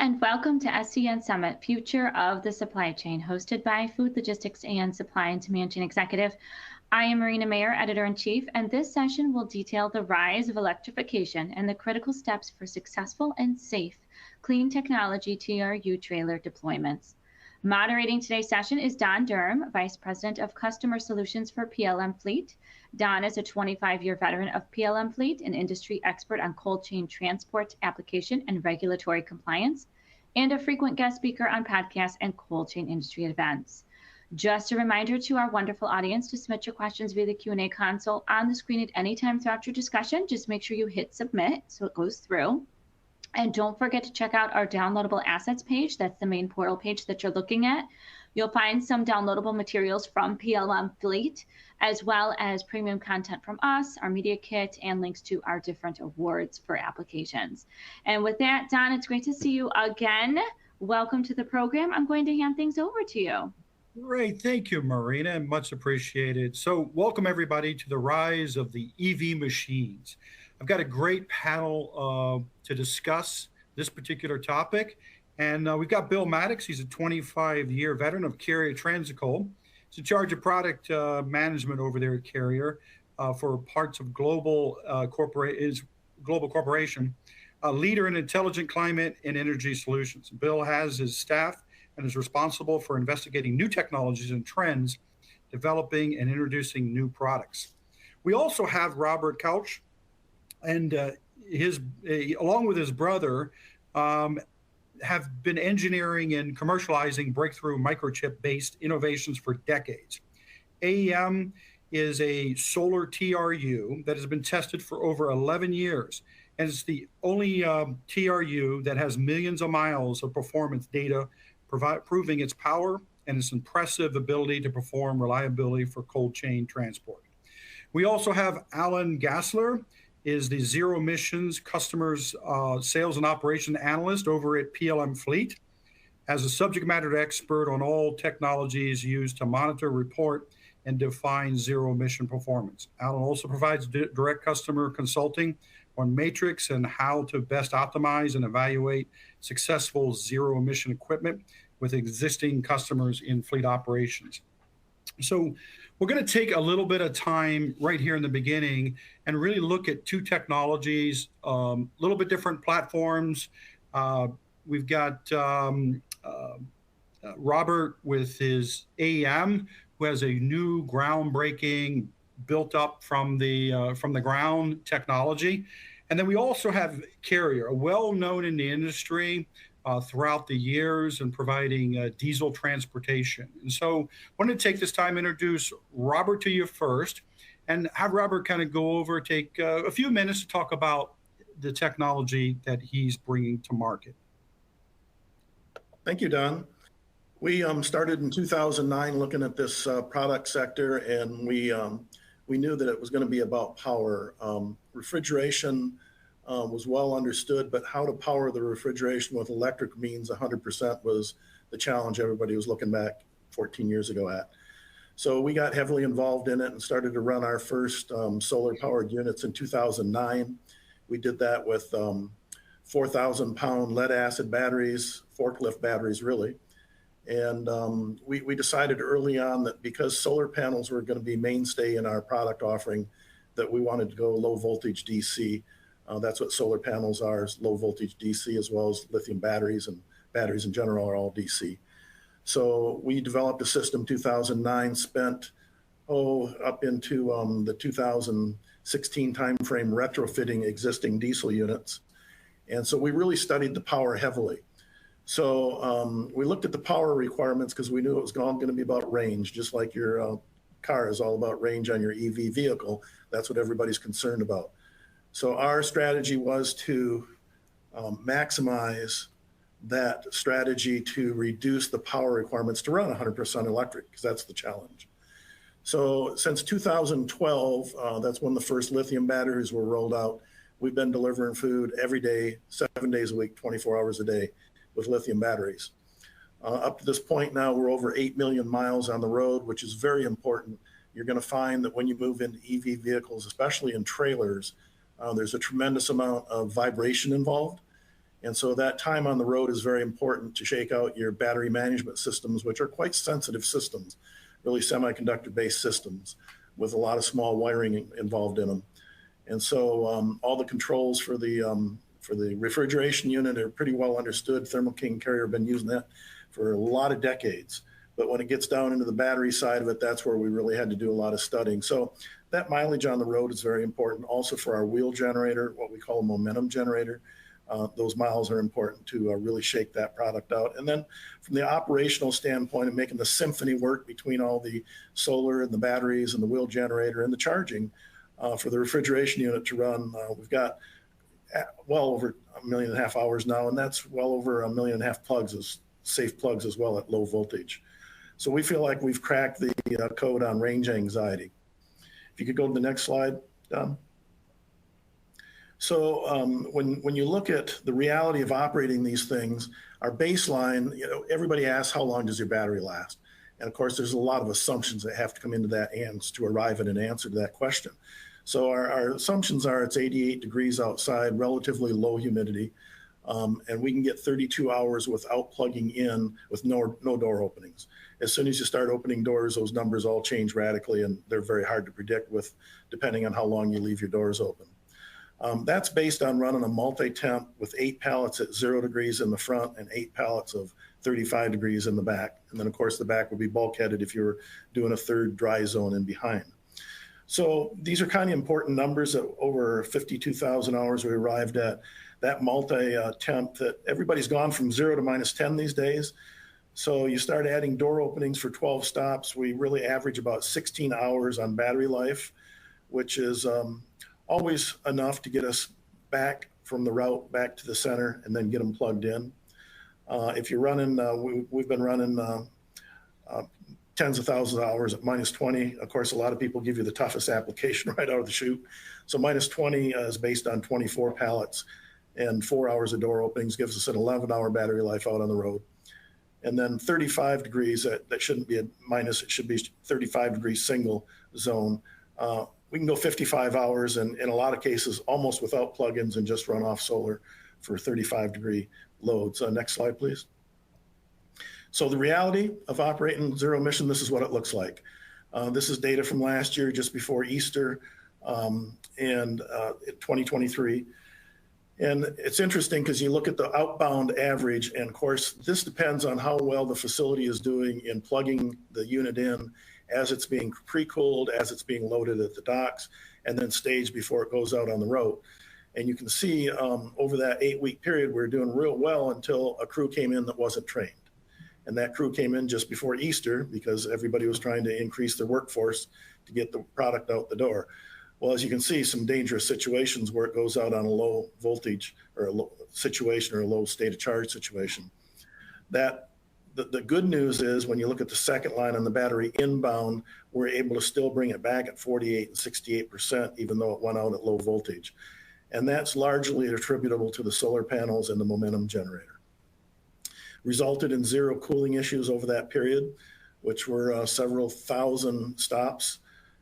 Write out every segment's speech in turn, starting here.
and welcome to SCN Summit, Future of the Supply Chain, hosted by Food Logistics and Supply and Demand Chain Executive. I am Marina Mayer, Editor-in-Chief, and this session will detail the rise of electrification and the critical steps for successful and safe clean technology TRU trailer deployments. Moderating today's session is Don Durham, Vice President of Customer Solutions for PLM Fleet. Don is a 25-year veteran of PLM Fleet, an industry expert on cold chain transport application and regulatory compliance, and a frequent guest speaker on podcasts and cold chain industry events. Just a reminder to our wonderful audience to submit your questions via the Q&A console on the screen at any time throughout your discussion. Just make sure you hit submit so it goes through. And don't forget to check out our downloadable assets page. That's the main portal page that you're looking at. You'll find some downloadable materials from PLM Fleet, as well as premium content from us, our media kit, and links to our different awards for applications. And with that, Don, it's great to see you again. Welcome to the program. I'm going to hand things over to you. Great. Thank you, Marina. Much appreciated. So welcome, everybody, to the rise of the EV machines. I've got a great panel to discuss this particular topic. And we've got Bill Maddox. He's a 25-year veteran of Carrier Transicold. He's in charge of product management over there at Carrier for parts of global corporation, a leader in intelligent climate and energy solutions. Bill has his staff and is responsible for investigating new technologies and trends, developing and introducing new products. We also have Robert Couch, and along with his brother, have been engineering and commercializing breakthrough microchip-based innovations for decades. AEM is a solar TRU that has been tested for over 11 years, and it's the only TRU that has millions of miles of performance data, proving its power and its impressive ability to perform reliability for cold chain transport. We also have Alan Gassler, is the zero emissions customers sales and operation analyst over at PLM Fleet. As a subject matter expert on all technologies used to monitor, report, and define zero emission performance. Alan also provides direct customer consulting on matrix and how to best optimize and evaluate successful zero emission equipment with existing customers in fleet operations. So we're going to take a little bit of time right here in the beginning and really look at two technologies, a little bit different platforms. We've got Robert with his AEM, who has a new groundbreaking built up from the ground technology. And then we also have Carrier, a well-known in the industry throughout the years and providing diesel transportation. And so I wanted to take this time to introduce Robert to you first and have Robert kind of go over, take a few minutes to talk about the technology that he's bringing to market. Thank you, Don. We started in 2009 looking at this product sector, and we knew that it was going to be about power. Refrigeration was well understood, but how to power the refrigeration with electric means 100% was the challenge everybody was looking back 14 years ago at. So we got heavily involved in it and started to run our first solar powered units in 2009. We did that with 4,000 pound lead acid batteries, forklift batteries really. And we decided early on that because solar panels were going to be mainstay in our product offering, that we wanted to go low voltage DC. That's what solar panels are, is low voltage DC, as well as lithium batteries, and batteries in general are all DC. So we developed a system 2009, spent up into the 2016 timeframe retrofitting existing diesel units. And so we really studied the power heavily. So we looked at the power requirements because we knew it was all going to be about range, just like your car is all about range on your EV vehicle. That's what everybody's concerned about. So our strategy was to maximize that strategy to reduce the power requirements to run 100% electric, because that's the challenge. So since 2012, that's when the first lithium batteries were rolled out. We've been delivering food every day, 7 days a week, 24 hours a day with lithium batteries. Up to this point now, we're over 8 million miles on the road, which is very important. You're going to find that when you move into EV vehicles, especially in trailers, there's a tremendous amount of vibration involved. And so that time on the road is very important to shake out your battery management systems, which are quite sensitive systems, really semiconductor-based systems with a lot of small wiring involved in them. And so all the controls for the refrigeration unit are pretty well understood. Thermo King Carrier have been using that for a lot of decades. But when it gets down into the battery side of it, that's where we really had to do a lot of studying. So that mileage on the road is very important. Also for our wheel generator, what we call a momentum generator, those miles are important to really shake that product out. And then from the operational standpoint of making the symphony work between all the solar and the batteries and the wheel generator and the charging for the refrigeration unit to run, we've got well over 1.5 million hours now, and that's well over 1.5 million plugs, as safe plugs as well at low voltage. So we feel like we've cracked the code on range anxiety. If you could go to the next slide, Don. So when you look at the reality of operating these things, our baseline, everybody asks, how long does your battery last? And of course, there's a lot of assumptions that have to come into that answer to arrive at an answer to that question. So our assumptions are it's 88 degrees outside, relatively low humidity, and we can get 32 hours without plugging in with no door openings. As soon as you start opening doors, those numbers all change radically, and they're very hard to predict depending on how long you leave your doors open. That's based on running a multi-temp with 8 pallets at 0 degrees in the front and 8 pallets of 35 degrees in the back. And then of course the back would be bulkheaded if you were doing a third dry zone in behind. So these are kind of important numbers. At over 52,000 hours we arrived at that multi-temp that everybody's gone from 0 to -10 these days. So you start adding door openings for 12 stops. We really average about 16 hours on battery life, which is always enough to get us back from the route back to the center and then get them plugged in. If you're running, we've been running tens of thousands of hours at -20. Of course, a lot of people give you the toughest application right out of the chute. So -20 is based on 24 pallets, and 4 hours of door openings gives us an 11-hour battery life out on the road. And then 35 degrees, that shouldn't be a minus, it should be 35 degrees single zone. We can go 55 hours and in a lot of cases almost without plugins and just run off solar for 35-degree loads. Next slide, please. So the reality of operating zero emission, this is what it looks like. This is data from last year, just before Easter, and 2023. And it's interesting because you look at the outbound average, and of course, this depends on how well the facility is doing in plugging the unit in as it's being pre-cooled, as it's being loaded at the docks, and then staged before it goes out on the road. And you can see over that 8-week period, we were doing real well until a crew came in that wasn't trained. And that crew came in just before Easter because everybody was trying to increase their workforce to get the product out the door. Well, as you can see, some dangerous situations where it goes out on a low voltage or a low situation or a low state of charge situation. The good news is when you look at the second line on the battery inbound, we're able to still bring it back at 48 and 68%, even though it went out at low voltage. And that's largely attributable to the solar panels and the momentum generator. Resulted in zero cooling issues over that period, which were several thousand stops.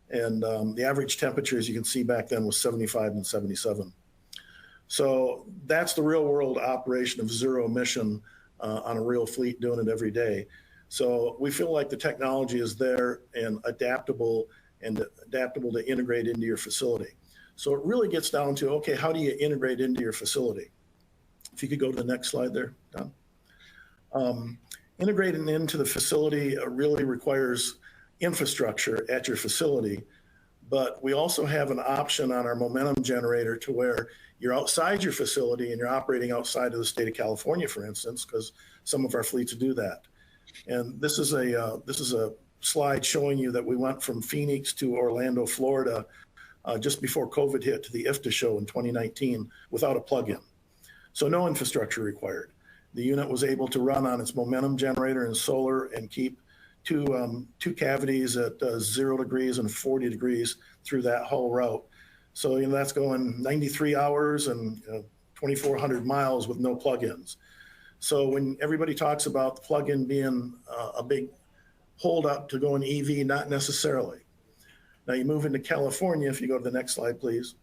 And the average temperature, as you can see back then, was 75 and 77. So that's the real world operation of zero emission on a real fleet doing it every day. So we feel like the technology is there and adaptable to integrate into your facility. So it really gets down to, okay, how do you integrate into your facility? If you could go to the next slide there, Don. Integrating into the facility really requires infrastructure at your facility, but we also have an option on our momentum generator to where you're outside your facility and you're operating outside of the state of California, for instance, because some of our fleets do that. And this is a slide showing you that we went from Phoenix to Orlando, Florida, just before COVID hit, to the IFTA show in 2019 without a plug-in. So no infrastructure required. The unit was able to run on its momentum generator and solar and keep two cavities at 0 degrees and 40 degrees through that whole route. So that's going 93 hours and 2,400 miles with no plugins. So when everybody talks about the plug-in being a big holdup to going EV, not necessarily. Now you move into California, if you go to the next slide, please.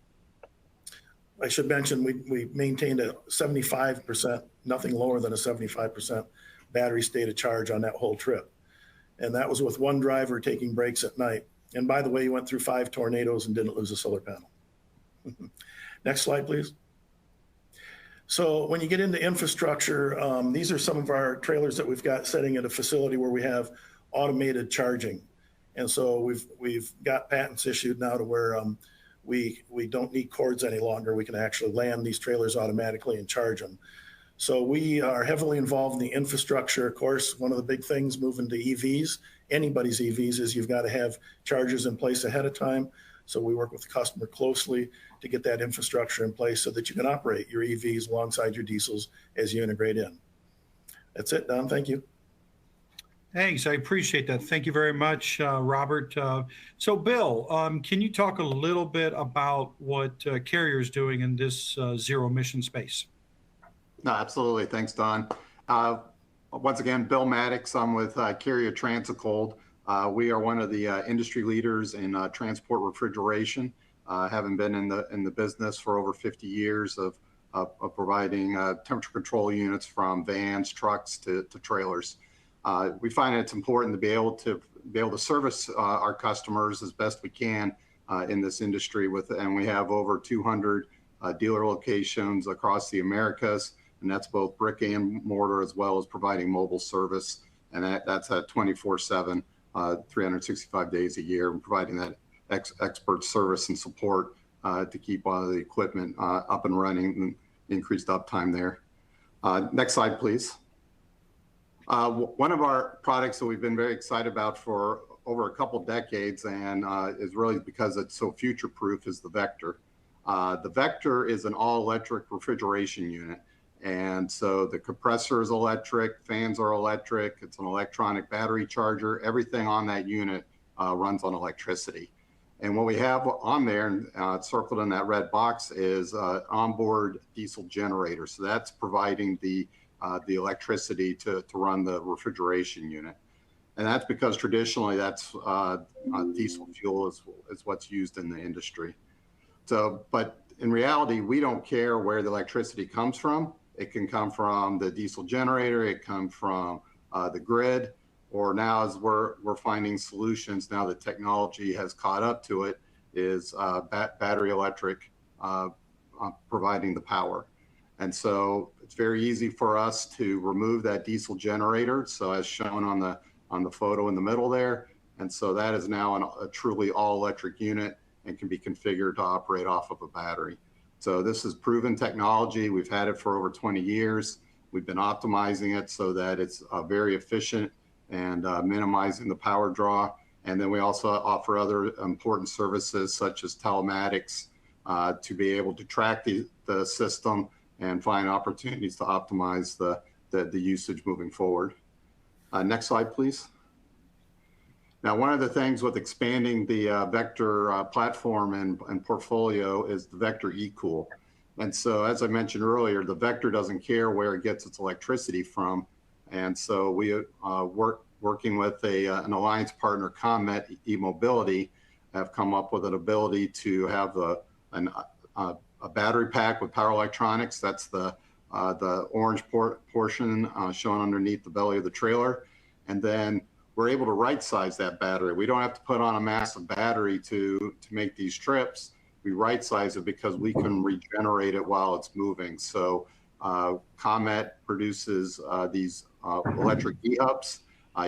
I should mention we maintained a 75%, nothing lower than a 75% battery state of charge on that whole trip. And that was with one driver taking breaks at night. And by the way, he went through 5 tornadoes and didn't lose a solar panel. Next slide, please. So when you get into infrastructure, these are some of our trailers that we've got sitting at a facility where we have automated charging. And so we've got patents issued now to where we don't need cords any longer. We can actually land these trailers automatically and charge them. So we are heavily involved in the infrastructure. Of course, one of the big things moving to EVs, anybody's EVs, is you've got to have chargers in place ahead of time. So we work with the customer closely to get that infrastructure in place so that you can operate your EVs alongside your diesels as you integrate in. That's it, Don. Thank you. Thanks. I appreciate that. Thank you very much, Robert. So, Bill, can you talk a little bit about what Carrier is doing in this zero emission space? No, absolutely. Thanks, Don. Once again, Bill Maddox. I'm with Carrier Transicold. We are one of the industry leaders in transport refrigeration, having been in the business for over 50 years of providing temperature control units from vans, trucks to trailers. We find it's important to be able to service our customers as best we can in this industry and we have over 200 dealer locations across the Americas, and that's both brick and mortar as well as providing mobile service, and that's at 24/7, 365 days a year, and providing that expert service and support to keep all the equipment up and running and increased uptime there. Next slide, please. One of our products that we've been very excited about for over a couple decades and is really because it's so future-proof is the Vector. The Vector is an all-electric refrigeration unit. And so the compressor is electric, fans are electric, it's an electronic battery charger, everything on that unit runs on electricity. And what we have on there, circled in that red box, is an onboard diesel generator. So that's providing the electricity to run the refrigeration unit. And that's because traditionally that's diesel fuel is what's used in the industry. So, but in reality, we don't care where the electricity comes from. It can come from the diesel generator, it can come from the grid, or now as we're finding solutions, now that technology has caught up to it, is battery electric providing the power. And so it's very easy for us to remove that diesel generator. So as shown on the photo in the middle there. And so that is now a truly all electric unit and can be configured to operate off of a battery. So this is proven technology. We've had it for over 20 years. We've been optimizing it so that it's very efficient and minimizing the power draw. And then we also offer other important services such as telematics to be able to track the system and find opportunities to optimize the usage moving forward. Next slide, please. Now, one of the things with expanding the Vector platform and portfolio is the Vector eCool. And so, as I mentioned earlier, the Vector doesn't care where it gets its electricity from. And so we working with an alliance partner, ComMet eMobility, have come up with an ability to have a battery pack with power electronics. That's the orange portion shown underneath the belly of the trailer. And then we're able to right size that battery. We don't have to put on a massive battery to make these trips. We right size it because we can regenerate it while it's moving. So ComMet produces these electric e-hubs.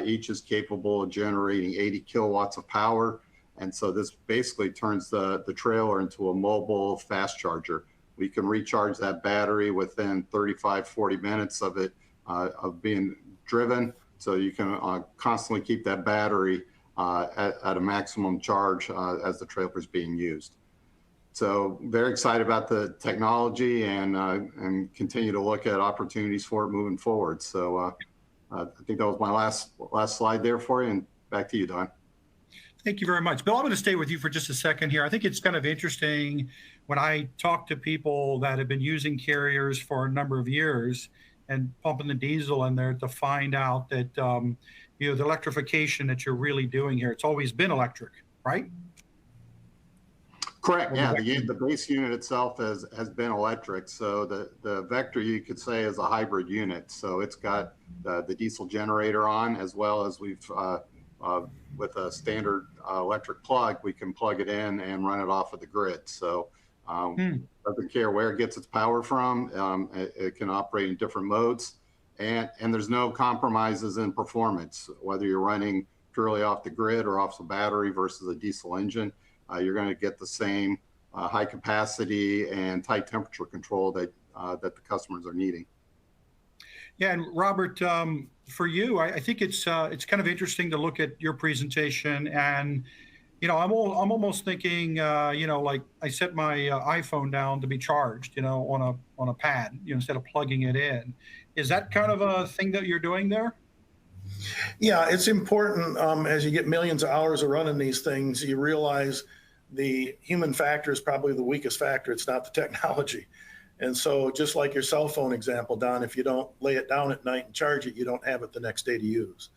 Each is capable of generating 80 kilowatts of power. And so this basically turns the trailer into a mobile fast charger. We can recharge that battery within 35, 40 minutes of it of being driven. So you can constantly keep that battery at a maximum charge as the trailer is being used. So very excited about the technology and continue to look at opportunities for it moving forward. So I think that was my last slide there for you, and back to you, Don. Thank you very much. Bill, I'm going to stay with you for just a second here. I think it's kind of interesting when I talk to people that have been using Carriers for a number of years and pumping the diesel in there to find out that, the electrification that you're really doing here, it's always been electric, right? Correct. Or Yeah, Vector? the base unit itself has been electric. So the Vector, you could say, is a hybrid unit. So it's got the diesel generator on, as well as with a standard electric plug, we can plug it in and run it off of the grid. So doesn't care where it gets its power from. It can operate in different modes, and there's no compromises in performance, whether you're running purely off the grid or off the battery versus a diesel engine. You're going to get the same high capacity and tight temperature control that the customers are needing. Yeah, and Robert, for you, I think it's kind of interesting to look at your presentation, and I'm almost thinking, like I set my iPhone down to be charged, on a pad, instead of plugging it in. Is that kind of a thing that you're doing there? Yeah, it's important as you get millions of hours of running these things, you realize the human factor is probably the weakest factor. It's not the technology. And so just like your cell phone example, Don, if you don't lay it down at night and charge it, you don't have it the next day to use.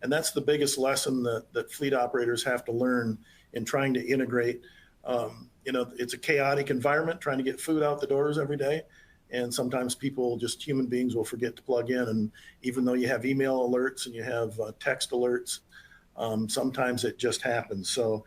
And that's the biggest lesson that fleet operators have to learn in trying to integrate. It's a chaotic environment trying to get food out the doors every day. And sometimes human beings will forget to plug in. And even though you have email alerts and you have text alerts, sometimes it just happens. So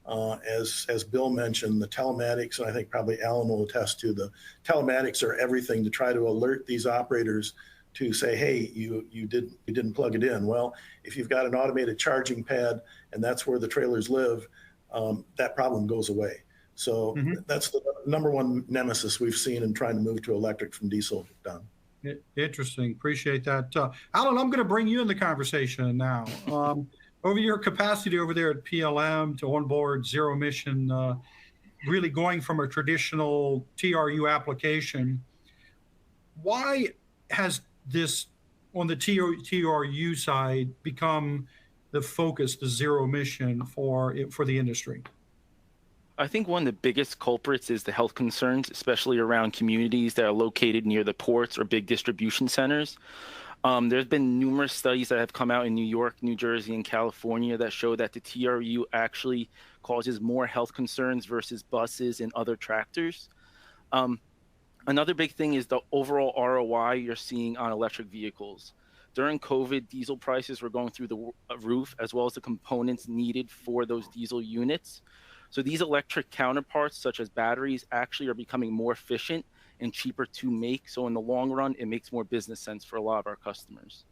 as Bill mentioned, the telematics, and I think probably Alan will attest to, the telematics are everything to try to alert these operators to say, hey, you didn't plug it in. Well, if you've got an automated charging pad and that's where the trailers live, that problem goes away. So that's the number one nemesis we've seen in trying to move to electric from diesel, Don. Interesting. Appreciate that. Alan, I'm going to bring you in the conversation now. Over your capacity over there at PLM to onboard zero emission, really going from a traditional TRU application, why has this on the TRU side become the focus, the zero emission for the industry? I think one of the biggest culprits is the health concerns, especially around communities that are located near the ports or big distribution centers. There's been numerous studies that have come out in New York, New Jersey, and California that show that the TRU actually causes more health concerns versus buses and other tractors. Another big thing is the overall ROI you're seeing on electric vehicles. During COVID, diesel prices were going through the roof, as well as the components needed for those diesel units. So these electric counterparts, such as batteries, actually are becoming more efficient and cheaper to make. So in the long run, it makes more business sense for a lot of our customers.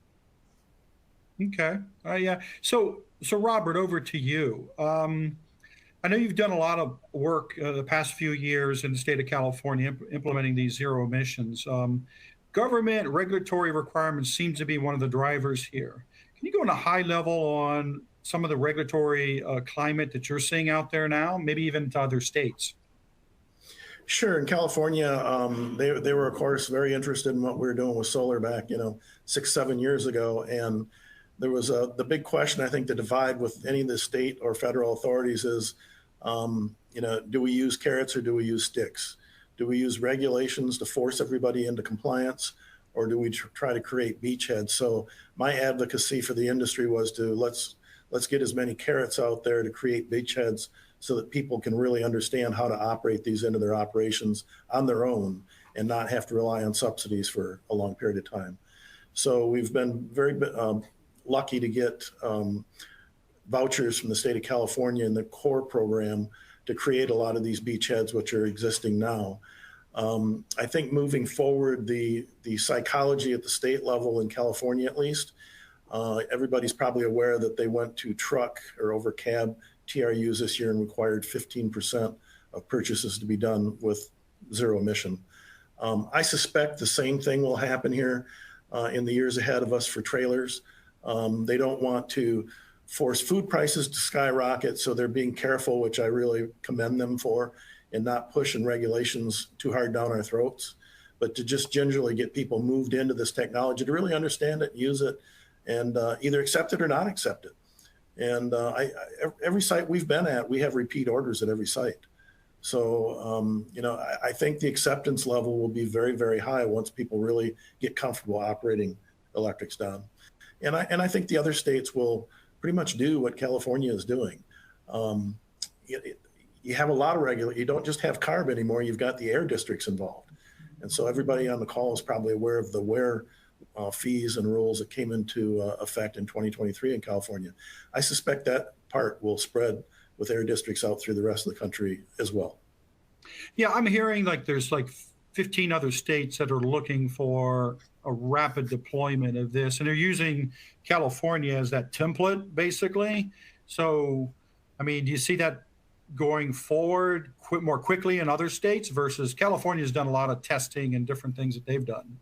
Okay. Yeah. So Robert, over to you. I know you've done a lot of work the past few years in the state of California implementing these zero emissions. Government regulatory requirements seem to be one of the drivers here. Can you go on a high level on some of the regulatory climate that you're seeing out there now, maybe even to other states? Sure. In California, they were, of course, very interested in what we were doing with solar back, 6-7 years ago. And there was the big question, I think, the divide with any of the state or federal authorities is, do we use carrots or do we use sticks? Do we use regulations to force everybody into compliance, or do we try to create beachheads? So my advocacy for the industry was to let's get as many carrots out there to create beachheads so that people can really understand how to operate these into their operations on their own and not have to rely on subsidies for a long period of time. So we've been very lucky to get vouchers from the state of California in the core program to create a lot of these beachheads, which are existing now. I think moving forward, the psychology at the state level in California, at least, everybody's probably aware that they went to truck or over cab TRUs this year and required 15% of purchases to be done with zero emission. I suspect the same thing will happen here in the years ahead of us for trailers. They don't want to force food prices to skyrocket, so they're being careful, which I really commend them for, and not pushing regulations too hard down our throats, but to just gingerly get people moved into this technology to really understand it, use it, and either accept it or not accept it. And every site we've been at, we have repeat orders at every site. So, I think the acceptance level will be very, very high once people really get comfortable operating electrics down. And I think the other states will pretty much do what California is doing. you have a lot of you don't just have CARB anymore, you've got the air districts involved. And so everybody on the call is probably aware of the WARE fees and rules that came into effect in 2023 in California. I suspect that part will spread with air districts out through the rest of the country as well. Yeah, I'm hearing like there's like 15 other states that are looking for a rapid deployment of this, and they're using California as that template, basically. So, I mean, do you see that going forward more quickly in other states versus California's done a lot of testing and different things that they've done?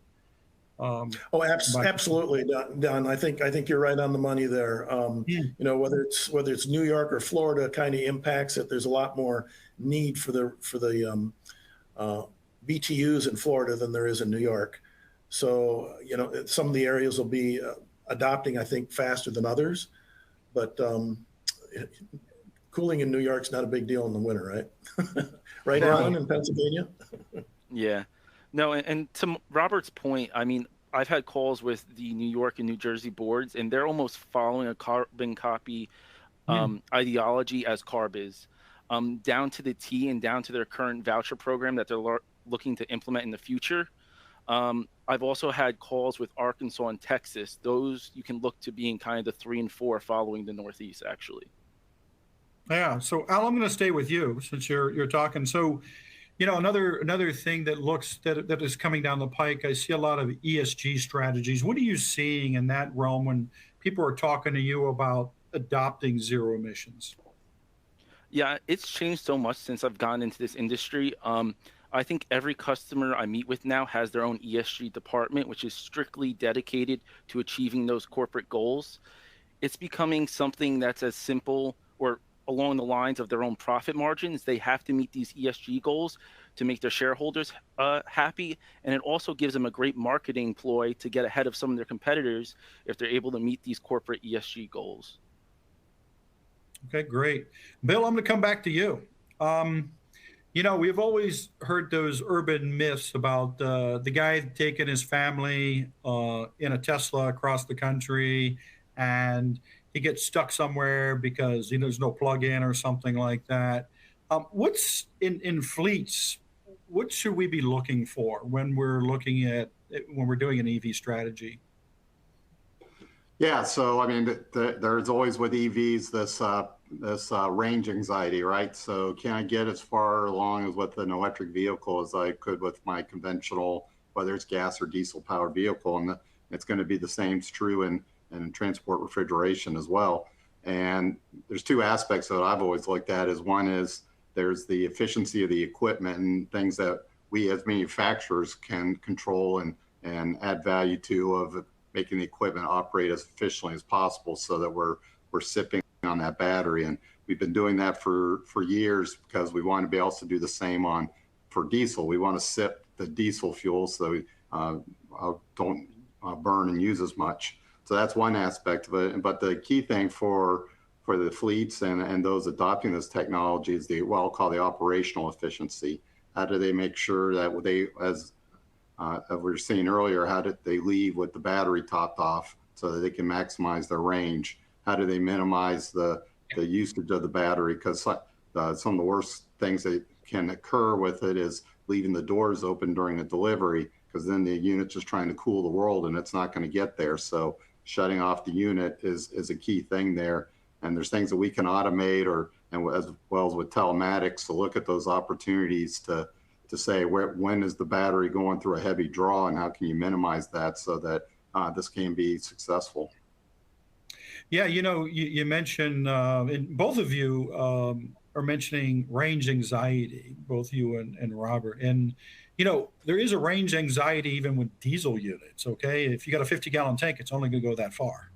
Absolutely, Don. I think you're right on the money there. You know, whether it's New York or Florida, kind of impacts it. There's a lot more need for the BTUs in Florida than there is in New York. So, you know, some of the areas will be adopting, I think, faster than others. But cooling in New York's not a big deal in the winter, right? Right, Alan, in Pennsylvania? Yeah. No, and to Robert's point, I mean, I've had calls with the New York and New Jersey boards, and they're almost following a carbon copy ideology as CARB is, down to the T and down to their current voucher program that they're looking to implement in the future. I've also had calls with Arkansas and Texas. Those you can look to being kind of the 3 and 4 following the Northeast, actually. Yeah. So Al, I'm going to stay with you since you're talking. So, you know, another thing that is coming down the pike, I see a lot of ESG strategies. What are you seeing in that realm when people are talking to you about adopting zero emissions? Yeah, it's changed so much since I've gone into this industry. I think every customer I meet with now has their own ESG department, which is strictly dedicated to achieving those corporate goals. It's becoming something that's as simple or along the lines of their own profit margins. They have to meet these ESG goals to make their shareholders happy. And it also gives them a great marketing ploy to get ahead of some of their competitors if they're able to meet these corporate ESG goals. Okay, great. Bill, I'm going to come back to you. You know, we've always heard those urban myths about the guy taking his family in a Tesla across the country, and he gets stuck somewhere because there's no plug-in or something like that. What's in fleets? What should we be looking for when we're doing an EV strategy? Yeah, so I mean, there's always with EVs this range anxiety, right? So can I get as far along as with an electric vehicle as I could with my conventional, whether it's gas or diesel powered vehicle? And it's going to be the same true in transport refrigeration as well. And there's two aspects that I've always looked at. Is one is there's the efficiency of the equipment and things that we as manufacturers can control and add value to of making the equipment operate as efficiently as possible so that we're sipping on that battery. And we've been doing that for years because we want to be able to do the same for diesel. We want to sip the diesel fuel so we don't burn and use as much. So that's one aspect of it. But the key thing for the fleets and those adopting this technology is what I'll call the operational efficiency. How do they make sure that they, as we were saying earlier, how did they leave with the battery topped off so that they can maximize their range? How do they minimize the usage of the battery? Because some of the worst things that can occur with it is leaving the doors open during the delivery, because then the unit's just trying to cool the world and it's not going to get there. So shutting off the unit is a key thing there. And there's things that we can automate and as well as with telematics to look at those opportunities to say when is the battery going through a heavy draw and how can you minimize that so that this can be successful. Yeah, you mentioned, and both of you are mentioning range anxiety, both you and Robert. And, there is a range anxiety even with diesel units, okay? If you got a 50-gallon tank, it's only going to go that far.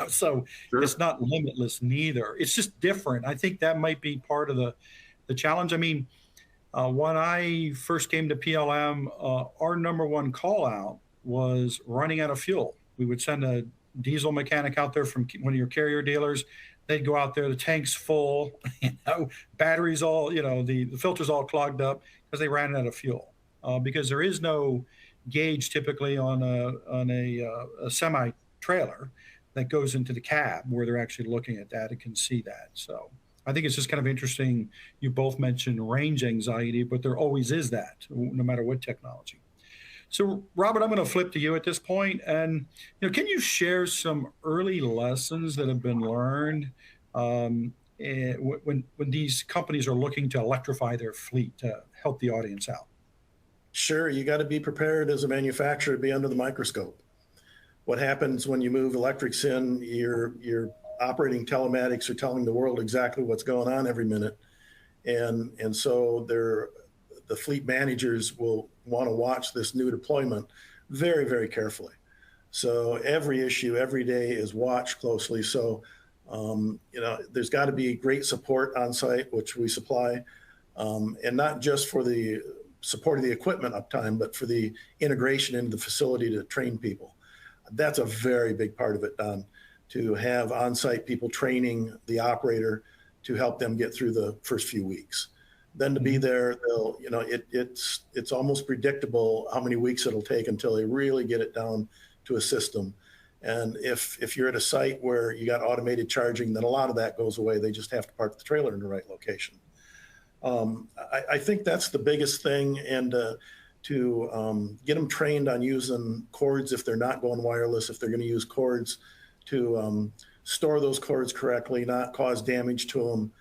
So sure. It's not limitless neither. It's just different. I think that might be part of the challenge. I mean, when I first came to PLM, our number one call out was running out of fuel. We would send a diesel mechanic out there from one of your carrier dealers. They'd go out there, the tank's full, batteries all, the filters all clogged up because they ran out of fuel. Because there is no gauge typically on a semi trailer that goes into the cab where they're actually looking at that and can see that. So I think it's just kind of interesting. You both mentioned range anxiety, but there always is that, no matter what technology. So, Robert, I'm going to flip to you at this point, and can you share some early lessons that have been learned when these companies are looking to electrify their fleet to help the audience out? Sure, you got to be prepared as a manufacturer to be under the microscope. What happens when you move electrics in? You're operating telematics, you're telling the world exactly what's going on every minute, and so the fleet managers will want to watch this new deployment very, very carefully. So every issue, every day is watched closely. So, there's got to be great support on site, which we supply, and not just for the support of the equipment uptime, but for the integration into the facility to train people. That's a very big part of it, Don, to have on-site people training the operator to help them get through the first few weeks. Then to be there, it's almost predictable how many weeks it'll take until they really get it down to a system. And if you're at a site where you got automated charging, then a lot of that goes away. They just have to park the trailer in the right location. I think that's the biggest thing, and to get them trained on using cords if they're not going wireless, if they're going to use cords, to store those cords correctly, not cause damage to them.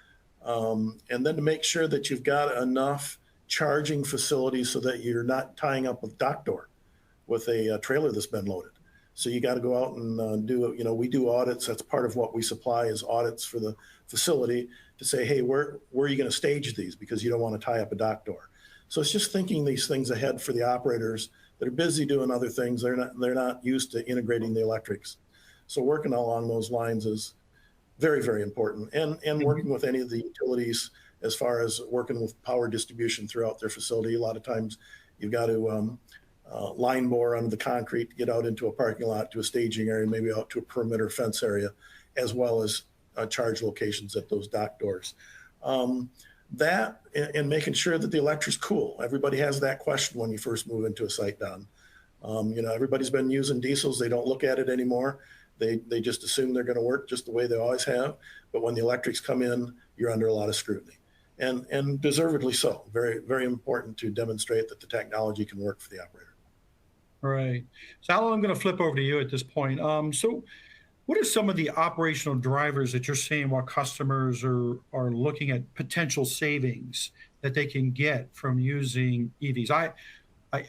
And then to make sure that you've got enough charging facilities so that you're not tying up a dock door with a trailer that's been loaded. So you got to go out and we do audits. That's part of what we supply is audits for the facility to say, hey, where are you going to stage these? Because you don't want to tie up a dock door. So it's just thinking these things ahead for the operators that are busy doing other things. They're not used to integrating the electrics. So working along those lines is very, very important. And working with any of the utilities as far as working with power distribution throughout their facility. A lot of times you've got to line bore under the concrete to get out into a parking lot, to a staging area, maybe out to a perimeter fence area, as well as charge locations at those dock doors. That and making sure that the electric's cool. Everybody has that question when you first move into a site, Don. Everybody's been using diesels. They don't look at it anymore. They just assume they're going to work just the way they always have. But when the electrics come in, you're under a lot of scrutiny, and deservedly so. Very, very important to demonstrate that the technology can work for the operator. Right. So, Alan, I'm going to flip over to you at this point. So what are some of the operational drivers that you're seeing while customers are looking at potential savings that they can get from using EVs? I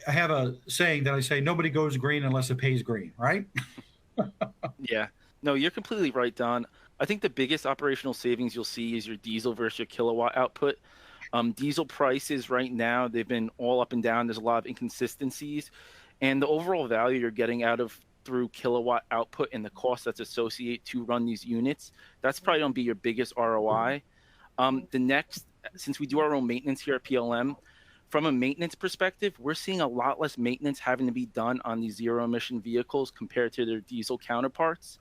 have a saying that I say, nobody goes green unless it pays green, right? Yeah. No, you're completely right, Don. I think the biggest operational savings you'll see is your diesel versus your kilowatt output. Diesel prices right now, they've been all up and down. There's a lot of inconsistencies. And the overall value you're getting out of through kilowatt output and the cost that's associated to run these units, that's probably going to be your biggest ROI. The next, since we do our own maintenance here at PLM, from a maintenance perspective, we're seeing a lot less maintenance having to be done on these zero emission vehicles compared to their diesel counterparts.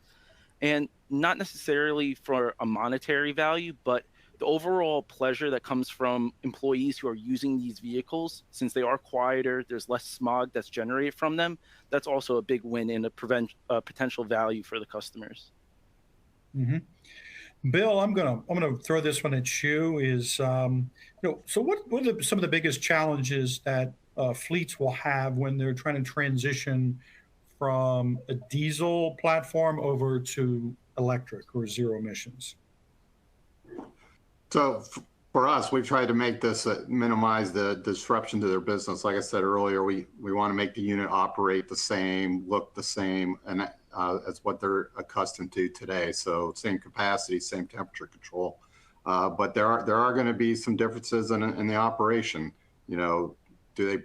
And not necessarily for a monetary value, but the overall pleasure that comes from employees who are using these vehicles, since they are quieter, there's less smog that's generated from them. That's also a big win and a potential value for the customers. Mm-hmm. Bill, I'm gonna throw this one at you. So what are some of the biggest challenges that fleets will have when they're trying to transition from a diesel platform over to electric or zero emissions? So for us, we've tried to make this minimize the disruption to their business. Like I said earlier, we want to make the unit operate the same, look the same, and as what they're accustomed to today. So same capacity, same temperature control. But there are going to be some differences in the operation. Today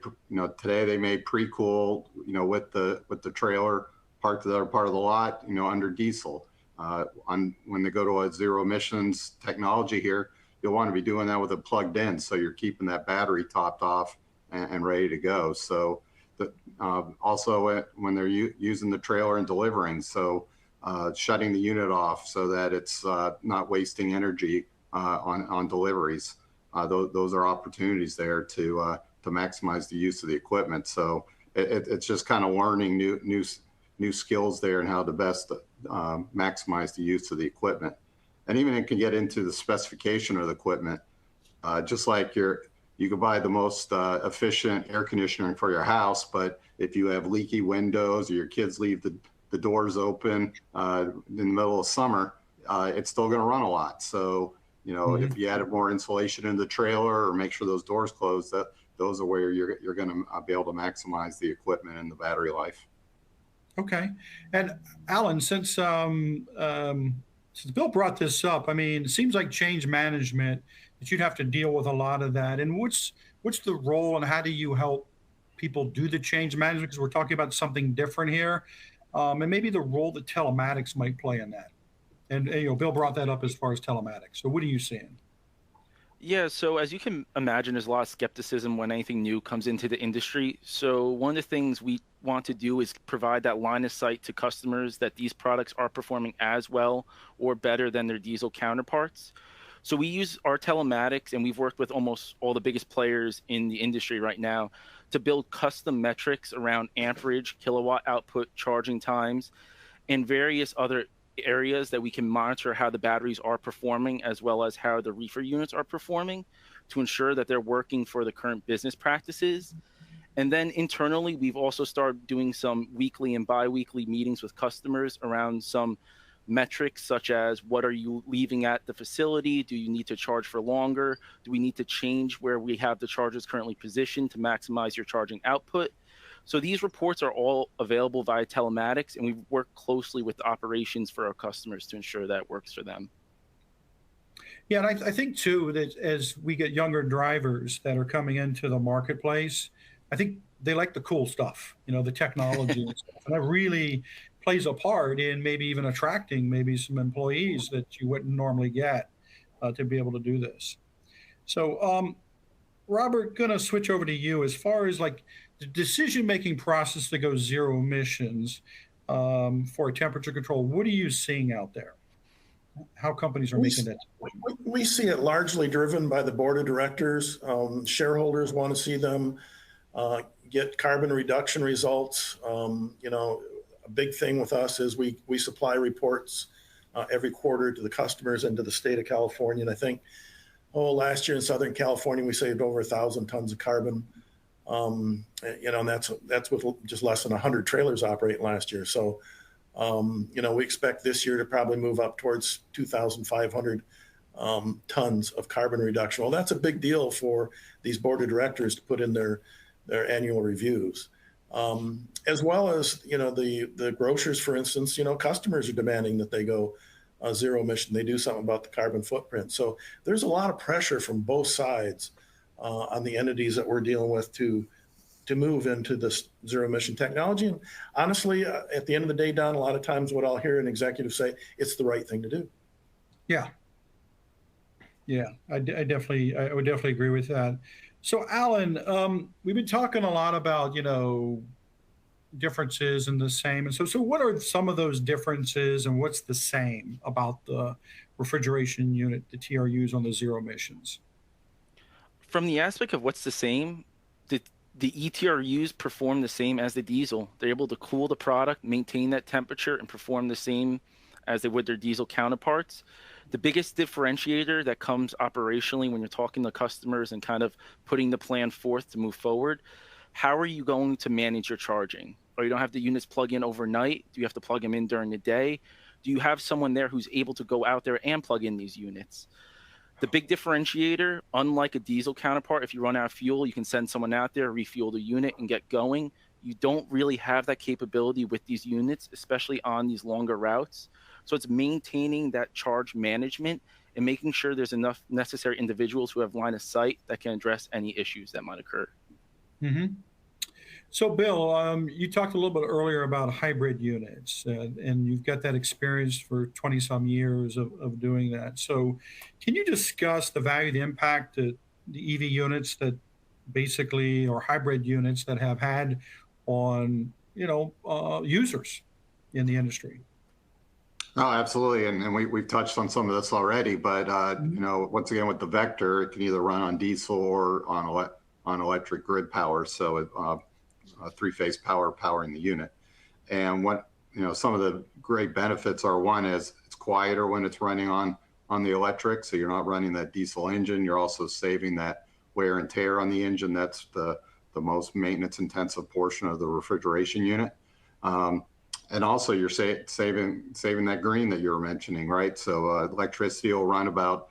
they may pre-cool, with the trailer parked to the other part of the lot, under diesel. When they go to a zero emissions technology here, you'll want to be doing that with it plugged in, so you're keeping that battery topped off and ready to go. So also when they're using the trailer and delivering, so shutting the unit off so that it's not wasting energy on deliveries. Those are opportunities there to maximize the use of the equipment. So it's just kind of learning new skills there and how to best maximize the use of the equipment. and even it can get into the specification of the equipment. Just like you could buy the most efficient air conditioning for your house, but if you have leaky windows or your kids leave the doors open in the middle of summer, it's still going to run a lot. So, if you added more insulation in the trailer or make sure those doors close, those are where you're going to be able to maximize the equipment and the battery life. Okay. And Alan, since Bill brought this up, I mean, it seems like change management, that you'd have to deal with a lot of that. And what's the role and how do you help people do the change management? Because we're talking about something different here. And maybe the role that telematics might play in that. And Bill brought that up as far as telematics. So what are you seeing? Yeah, so as you can imagine, there's a lot of skepticism when anything new comes into the industry. So one of the things we want to do is provide that line of sight to customers that these products are performing as well or better than their diesel counterparts. So we use our telematics, and we've worked with almost all the biggest players in the industry right now to build custom metrics around amperage, kilowatt output, charging times, and various other areas that we can monitor how the batteries are performing, as well as how the reefer units are performing, to ensure that they're working for the current business practices. And then internally, we've also started doing some weekly and bi-weekly meetings with customers around some metrics, such as what are you leaving at the facility? Do you need to charge for longer? Do we need to change where we have the chargers currently positioned to maximize your charging output? So these reports are all available via telematics, and we work closely with the operations for our customers to ensure that it works for them. Yeah, and I think too that as we get younger drivers that are coming into the marketplace, I think they like the cool stuff, the technology and stuff. And that really plays a part in maybe even attracting maybe some employees that you wouldn't normally get to be able to do this. So, Robert, going to switch over to you as far as like the decision-making process to go zero emissions for temperature control. What are you seeing out there? How companies are making that decision? We see it largely driven by the board of directors. Shareholders want to see them get carbon reduction results. A big thing with us is we supply reports every quarter to the customers and to the state of California. And I think, last year in Southern California, we saved over 1,000 tons of carbon. And that's with just less than 100 trailers operating last year. So, we expect this year to probably move up towards 2,500 tons of carbon reduction. Well, that's a big deal for these board of directors to put in their annual reviews. As well as, the grocers, for instance, customers are demanding that they go zero emission. They do something about the carbon footprint. So there's a lot of pressure from both sides on the entities that we're dealing with to move into this zero emission technology. And honestly, at the end of the day, Don, a lot of times what I'll hear an executive say, it's the right thing to do. Yeah. Yeah, I would definitely agree with that. So Alan, we've been talking a lot about, differences and the same. And so what are some of those differences and what's the same about the refrigeration unit, the TRUs on the zero emissions? From the aspect of what's the same, the ETRUs perform the same as the diesel. They're able to cool the product, maintain that temperature, and perform the same as they would their diesel counterparts. The biggest differentiator that comes operationally when you're talking to customers and kind of putting the plan forth to move forward, how are you going to manage your charging? Or you don't have the units plug in overnight? Do you have to plug them in during the day? Do you have someone there who's able to go out there and plug in these units? The big differentiator, unlike a diesel counterpart, if you run out of fuel, you can send someone out there, refuel the unit, and get going. You don't really have that capability with these units, especially on these longer routes. So it's maintaining that charge management and making sure there's enough necessary individuals who have line of sight that can address any issues that might occur. Mm-hmm. So Bill, you talked a little bit earlier about hybrid units, and you've got that experience for 20 some years of doing that. So can you discuss the value, the impact that the EV units that basically, or hybrid units that have had on, users in the industry? Oh, absolutely. And we've touched on some of this already, but, once again, with the Vector, it can either run on diesel or on electric grid power. So three-phase power powering the unit. And what, some of the great benefits are, one is it's quieter when it's running on on the electric, so you're not running that diesel engine. You're also saving that wear and tear on the engine. That's the most maintenance intensive portion of the refrigeration unit. And also you're saving that green that you were mentioning, right? So electricity will run about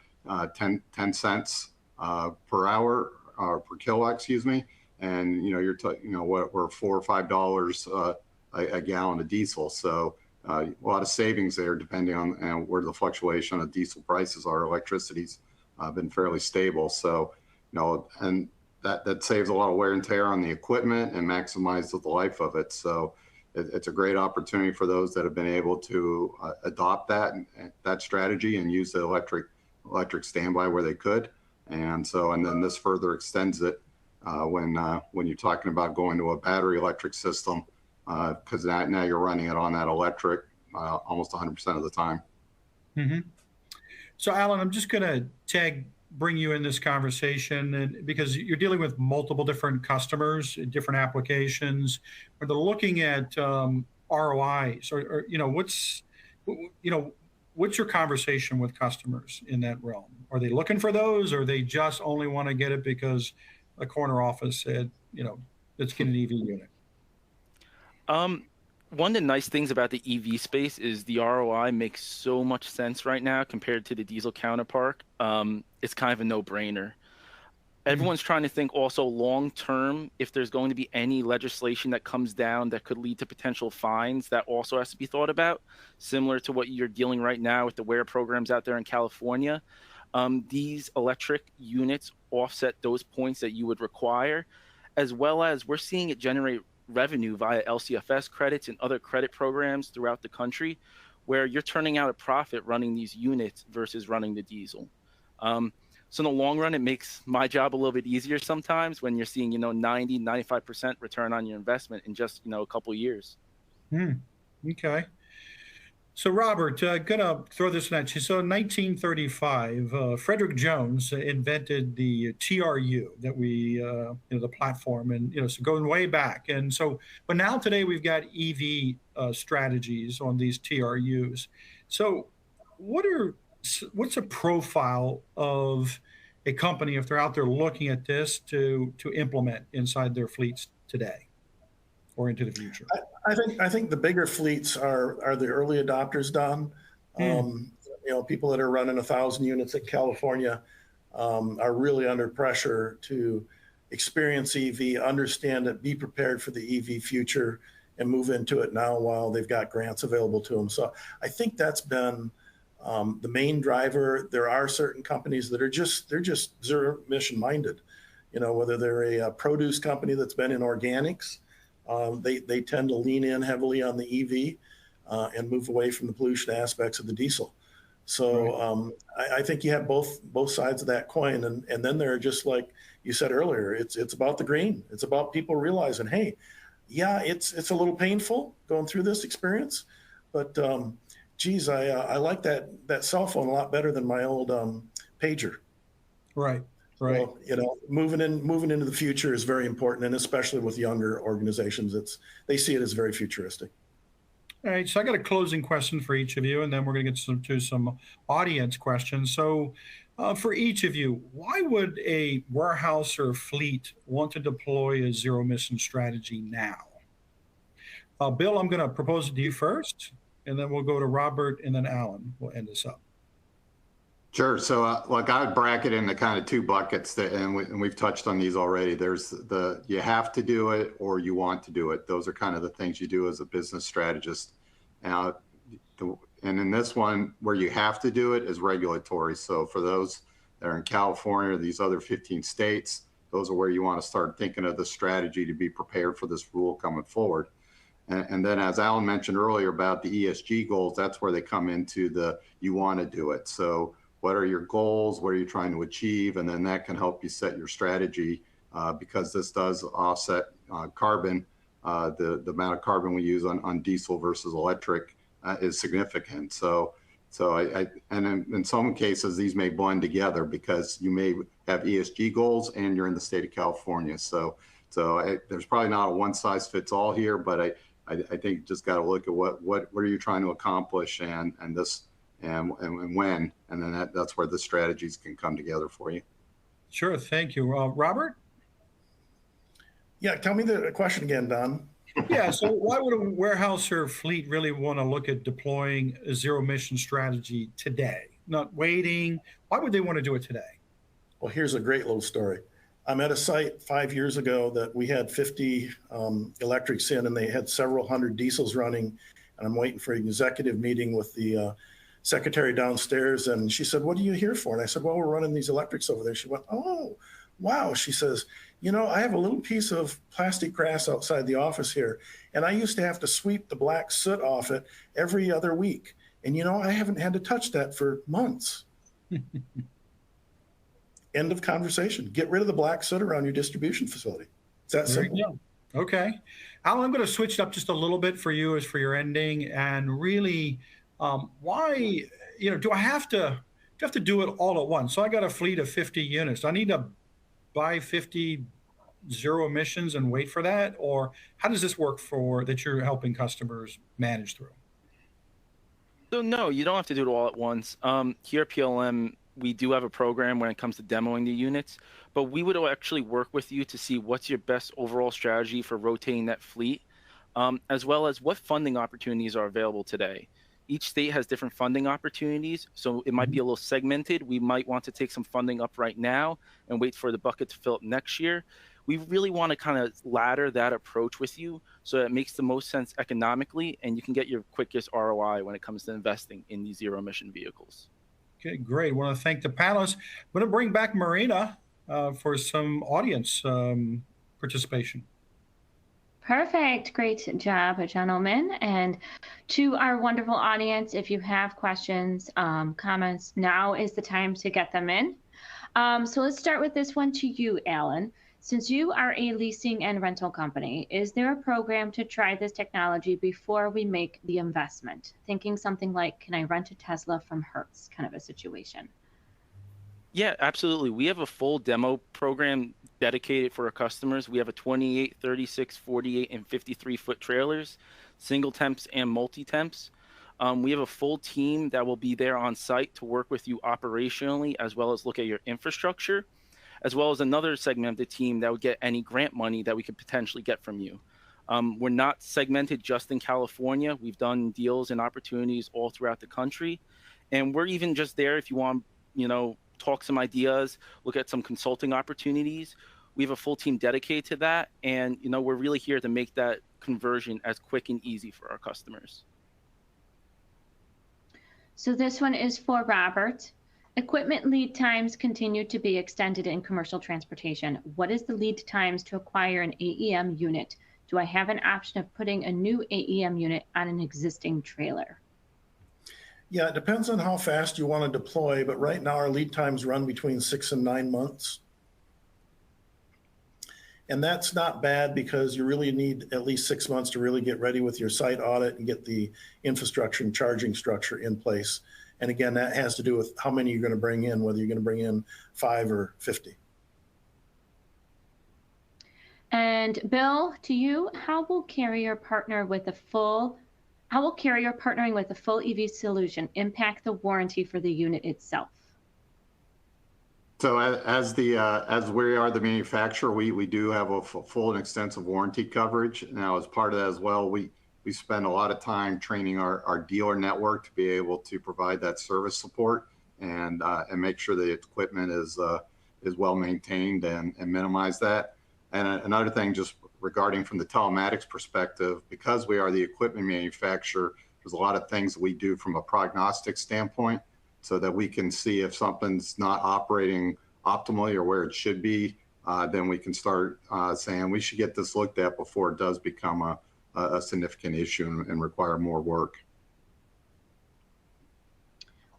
10 cents per hour or per kilowatt, excuse me. And you're we're $4 or $5 a gallon of diesel. So a lot of savings there, depending on where the fluctuation of diesel prices are. Electricity's been fairly stable. So and that saves a lot of wear and tear on the equipment and maximizes the life of it. So it's a great opportunity for those that have been able to adopt that strategy and use the electric standby where they could. And then this further extends it when you're talking about going to a battery electric system, because now you're running it on that electric almost 100% of the time. Mm-hmm. So Alan, I'm just going to bring you in this conversation, and because you're dealing with multiple different customers, different applications, where they're looking at ROIs, or what's your conversation with customers in that realm? Are they looking for those, or they just only want to get it because a corner office said, let's get an EV unit? One of the nice things about the EV space is the ROI makes so much sense right now compared to the diesel counterpart. It's kind of a no-brainer. Everyone's trying to think also long-term, if there's going to be any legislation that comes down that could lead to potential fines, that also has to be thought about, similar to what you're dealing right now with the WARE programs out there in California. These electric units offset those points that you would require, as well as we're seeing it generate revenue via LCFS credits and other credit programs throughout the country, where you're turning out a profit running these units versus running the diesel. So in the long run, it makes my job a little bit easier sometimes when you're seeing 90, 95% return on your investment in just a couple of years. Okay. So Robert, gonna throw this at you. So in 1935, Frederick Jones invented the TRU that we, the platform, and so going way back. And so, but now today we've got EV strategies on these TRUs. So, what's a profile of a company if they're out there looking at this to implement inside their fleets today or into the future? I think the bigger fleets are the early adopters, Don. People that are running 1,000 units in California are really under pressure to experience EV, understand it, be prepared for the EV future, and move into it now while they've got grants available to them. So I think that's been the main driver. There are certain companies that are just zero emission minded. Whether they're a produce company that's been in organics. They tend to lean in heavily on the EV and move away from the pollution aspects of the diesel. So I think you have both sides of that coin, and then they're just like you said earlier. It's about the green. It's about people realizing, hey, yeah, it's a little painful going through this experience, but geez, I like that cell phone a lot better than my old pager. Right. So, moving into the future is very important, and especially with younger organizations, they see it as very futuristic. All right, so I got a closing question for each of you, and then we're going to get to some audience questions. So, for each of you, why would a warehouse or fleet want to deploy a zero emission strategy now? Bill, I'm going to propose it to you first, and then we'll go to Robert, and then Alan. We'll end this up. Sure. So, I would bracket into kind of two buckets, and we've touched on these already. There's you have to do it or you want to do it. Those are kind of the things you do as a business strategist. And in this one, where you have to do it is regulatory. So for those that are in California or these other 15 states, those are where you want to start thinking of the strategy to be prepared for this rule coming forward. And then, as Alan mentioned earlier about the ESG goals, that's where they come into you want to do it. So what are your goals? What are you trying to achieve? And then that can help you set your strategy because this does offset carbon. The amount of carbon we use on diesel versus electric is significant. So in some cases, these may blend together because you may have ESG goals and you're in the state of California. So there's probably not a one size fits all here, but I think you just got to look at what are you trying to accomplish, and and when, and then that's where the strategies can come together for you. Sure, thank you. Robert? Yeah, tell me the question again, Don. Yeah, so why would a warehouse or fleet really want to look at deploying a zero emission strategy today, not waiting? Why would they want to do it today? Well, here's a great little story. I'm at a site 5 years ago that we had 50 electrics in, and they had several hundred diesels running. And I'm waiting for an executive meeting with the secretary downstairs. And she said, "What are you here for?" And I said, "Well, we're running these electrics over there." She went, "Oh, wow." She says, "You know, I have a little piece of plastic grass outside the office here, and I used to have to sweep the black soot off it every other week. And, you know, I haven't had to touch that for months." End of conversation. Get rid of the black soot around your distribution facility. It's that simple. Okay. Alan, I'm going to switch it up just a little bit for you as for your ending, and really, why, do I have to do it all at once? So I got a fleet of 50 units. Do I need to buy 50 zero emissions and wait for that? Or how does this work for that you're helping customers manage through? So no, you don't have to do it all at once. Here at PLM, we do have a program when it comes to demoing the units, but we would actually work with you to see what's your best overall strategy for rotating that fleet, as well as what funding opportunities are available today. Each state has different funding opportunities, so it might be a little segmented. We might want to take some funding up right now and wait for the bucket to fill up next year. We really want to kind of ladder that approach with you so that it makes the most sense economically and you can get your quickest ROI when it comes to investing in these zero emission vehicles. Okay, great. I want to thank the panelists. I'm going to bring back Marina for some audience participation. Perfect. Great job, gentlemen. And to our wonderful audience, if you have questions, comments, now is the time to get them in. So let's start with this one to you, Alan. Since you are a leasing and rental company, is there a program to try this technology before we make the investment? Thinking something like, can I rent a Tesla from Hertz, kind of a situation? Yeah, absolutely. We have a full demo program dedicated for our customers. We have a 28, 36, 48, and 53-foot trailers, single temps and multi-temps. We have a full team that will be there on site to work with you operationally, as well as look at your infrastructure, as well as another segment of the team that would get any grant money that we could potentially get from you. We're not segmented just in California. We've done deals and opportunities all throughout the country. And we're even just there if you want, talk some ideas, look at some consulting opportunities. We have a full team dedicated to that. And, we're really here to make that conversion as quick and easy for our customers. So this one is for Robert. Equipment lead times continue to be extended in commercial transportation. What is the lead times to acquire an AEM unit? Do I have an option of putting a new AEM unit on an existing trailer? Yeah, it depends on how fast you want to deploy, but right now our lead times run between 6 and 9 months. And that's not bad because you really need at least 6 months to really get ready with your site audit and get the infrastructure and charging structure in place. And again, that has to do with how many you're going to bring in, whether you're going to bring in 5 or 50. And Bill, to you, how will carrier partnering with a full EV solution impact the warranty for the unit itself? So as we are the manufacturer, we do have a full and extensive warranty coverage. Now, as part of that as well, we spend a lot of time training our dealer network to be able to provide that service support and make sure the equipment is well maintained and minimize that. And another thing, just regarding from the telematics perspective, because we are the equipment manufacturer, there's a lot of things that we do from a prognostic standpoint so that we can see if something's not operating optimally or where it should be, then we can start saying we should get this looked at before it does become a significant issue and require more work.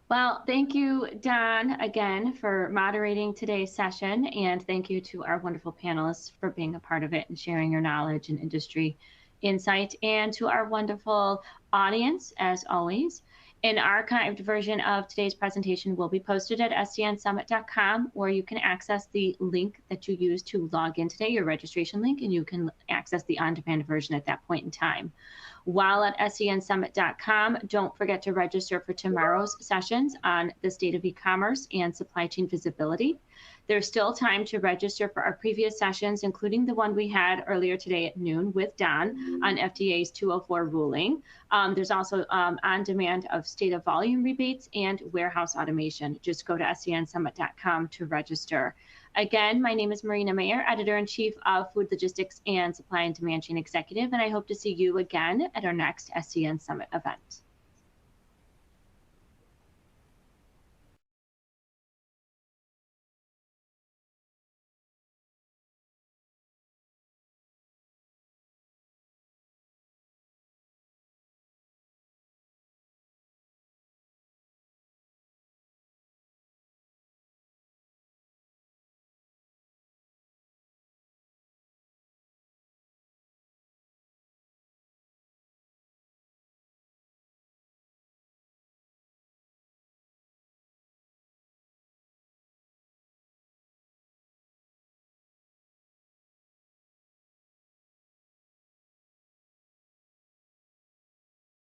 Well, thank you, Don, again, for moderating today's session. And thank you to our wonderful panelists for being a part of it and sharing your knowledge and industry insight. And to our wonderful audience, as always. An archived version of today's presentation will be posted at scnsummit.com, or you can access the link that you used to log in today, your registration link, and you can access the on-demand version at that point in time. While at scnsummit.com, don't forget to register for tomorrow's sessions on the state of e-commerce and supply chain visibility. There's still time to register for our previous sessions, including the one we had earlier today at noon with Don on FDA's 204 ruling. There's also on demand of state of volume rebates and warehouse automation. Just go to scnsummit.com to register. Again, my name is Marina Mayer, Editor-in-Chief of Food Logistics and Supply and Demand Chain Executive, and I hope to see you again at our next SCN Summit event.